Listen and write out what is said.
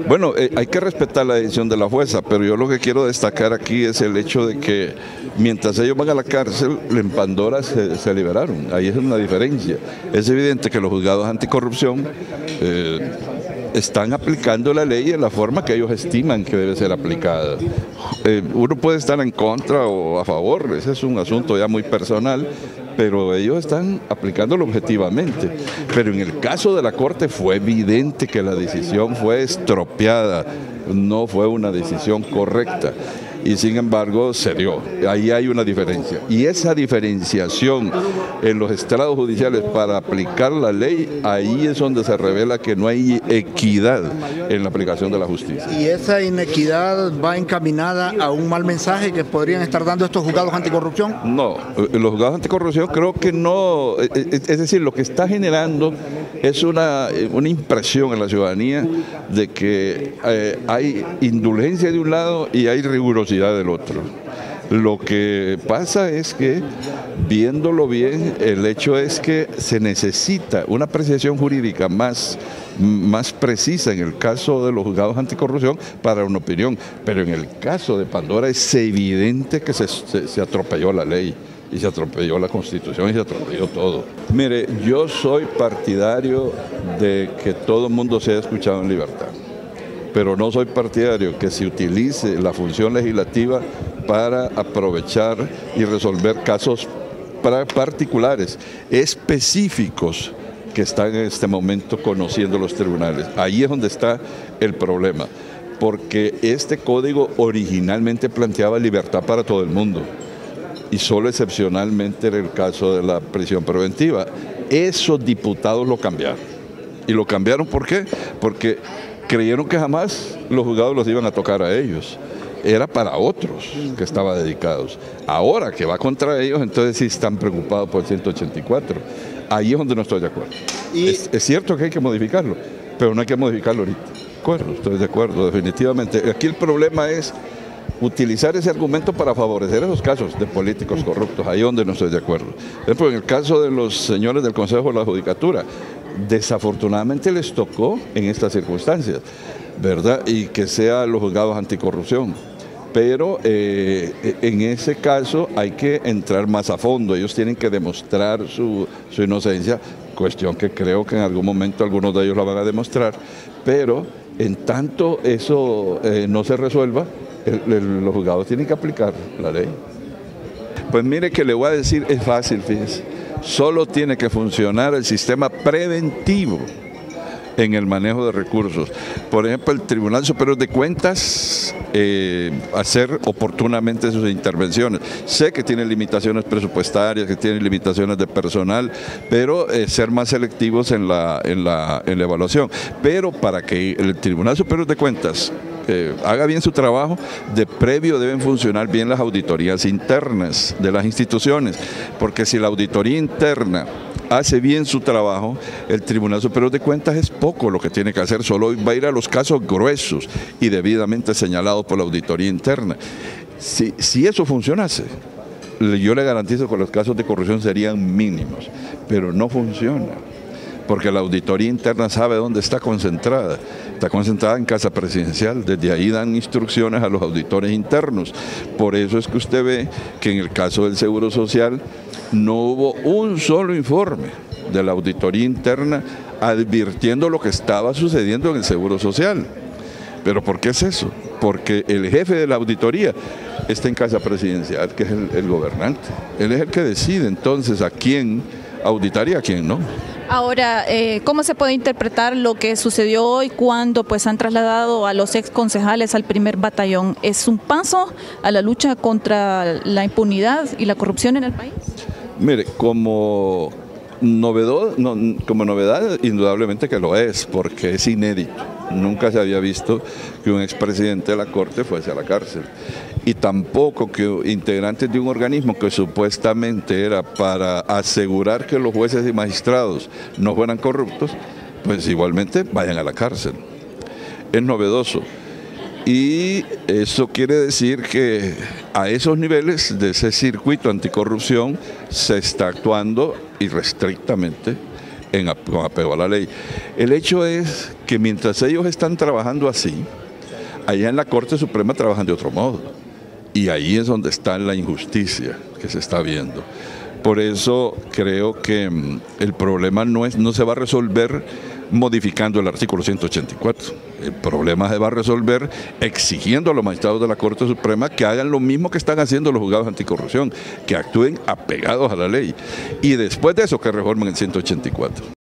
Bueno, hay que respetar la decisión de la jueza, pero yo lo que quiero destacar aquí es el hecho de que mientras ellos van a la cárcel, en Pandora se liberaron. Ahí es una diferencia. Es evidente que los juzgados anticorrupción están aplicando la ley en la forma que ellos estiman que debe ser aplicada. Uno puede estar en contra o a favor, ese es un asunto ya muy personal, pero ellos están aplicándolo objetivamente. Pero en el caso de la Corte fue evidente que la decisión fue estropeada, no fue una decisión correcta. Y sin embargo se dio. Ahí hay una diferencia. Y esa diferenciación en los estrados judiciales para aplicar la ley, ahí es donde se revela que no hay equidad en la aplicación de la justicia. ¿Y esa inequidad va encaminada a un mal mensaje que podrían estar dando estos juzgados anticorrupción? No, los juzgados anticorrupción creo que no, es decir, lo que está generando es una impresión en la ciudadanía de que hay indulgencia de un lado y hay rigurosidad del otro. Lo que pasa es que, viéndolo bien, el hecho es que se necesita una apreciación jurídica más precisa en el caso de los juzgados anticorrupción para una opinión, pero en el caso de Pandora es evidente que se atropelló la ley. Y se atropelló la Constitución y se atropelló todo. Mire, yo soy partidario de que todo el mundo sea escuchado en libertad, pero no soy partidario que se utilice la función legislativa para aprovechar y resolver casos particulares, específicos, que están en este momento conociendo los tribunales. Ahí es donde está el problema, porque este código originalmente planteaba libertad para todo el mundo, y solo excepcionalmente era el caso de la prisión preventiva. Esos diputados lo cambiaron. ¿Y lo cambiaron por qué? Porque creyeron que jamás los juzgados los iban a tocar a ellos. Era para otros que estaban dedicados. Ahora que va contra ellos, entonces sí están preocupados por el 184. Ahí es donde no estoy de acuerdo. Es cierto que hay que modificarlo, pero no hay que modificarlo ahorita. De acuerdo, estoy de acuerdo, definitivamente. Aquí el problema es utilizar ese argumento para favorecer esos casos de políticos corruptos, ahí donde no estoy de acuerdo. Por ejemplo, en el caso de los señores del Consejo de la Judicatura, desafortunadamente les tocó en estas circunstancias, ¿verdad? Y que sean los juzgados anticorrupción. Pero en ese caso hay que entrar más a fondo, ellos tienen que demostrar su inocencia, cuestión que creo que en algún momento algunos de ellos la van a demostrar, pero en tanto eso no se resuelva, los juzgados tienen que aplicar la ley. Pues mire que le voy a decir, es fácil, fíjese. Solo tiene que funcionar el sistema preventivo en el manejo de recursos. Por ejemplo, el Tribunal Superior de Cuentas, hacer oportunamente sus intervenciones. Sé que tiene limitaciones presupuestarias, que tiene limitaciones de personal, pero ser más selectivos en la evaluación. Pero para que el Tribunal Superior de Cuentas haga bien su trabajo, de previo deben funcionar bien las auditorías internas de las instituciones, porque si la auditoría interna hace bien su trabajo, el Tribunal Superior de Cuentas es poco lo que tiene que hacer, solo va a ir a los casos gruesos y debidamente señalados por la auditoría interna. Si eso funcionase, yo le garantizo que los casos de corrupción serían mínimos, pero no funciona, porque la auditoría interna sabe dónde está concentrada en Casa Presidencial, desde ahí dan instrucciones a los auditores internos. Por eso es que usted ve que en el caso del Seguro Social no hubo un solo informe de la auditoría interna advirtiendo lo que estaba sucediendo en el Seguro Social. ¿Pero por qué es eso? Porque el jefe de la auditoría está en Casa Presidencial, que es el gobernante. Él es el que decide entonces a quién auditar y a quién no. Ahora, ¿cómo se puede interpretar lo que sucedió hoy cuando pues han trasladado a los ex concejales al primer batallón? ¿Es un paso a la lucha contra la impunidad y la corrupción en el país? Mire, como novedad, indudablemente que lo es, porque es inédito. Nunca se había visto que un expresidente de la Corte fuese a la cárcel. Y tampoco que integrantes de un organismo que supuestamente era para asegurar que los jueces y magistrados no fueran corruptos, pues igualmente vayan a la cárcel. Es novedoso. Y eso quiere decir que a esos niveles de ese circuito anticorrupción se está actuando irrestrictamente con apego a la ley. El hecho es que mientras ellos están trabajando así, allá en la Corte Suprema trabajan de otro modo. Y ahí es donde está la injusticia que se está viendo. Por eso creo que el problema no se va a resolver modificando el artículo 184. El problema se va a resolver exigiendo a los magistrados de la Corte Suprema que hagan lo mismo que están haciendo los juzgados anticorrupción, que actúen apegados a la ley. Y después de eso que reformen el 184.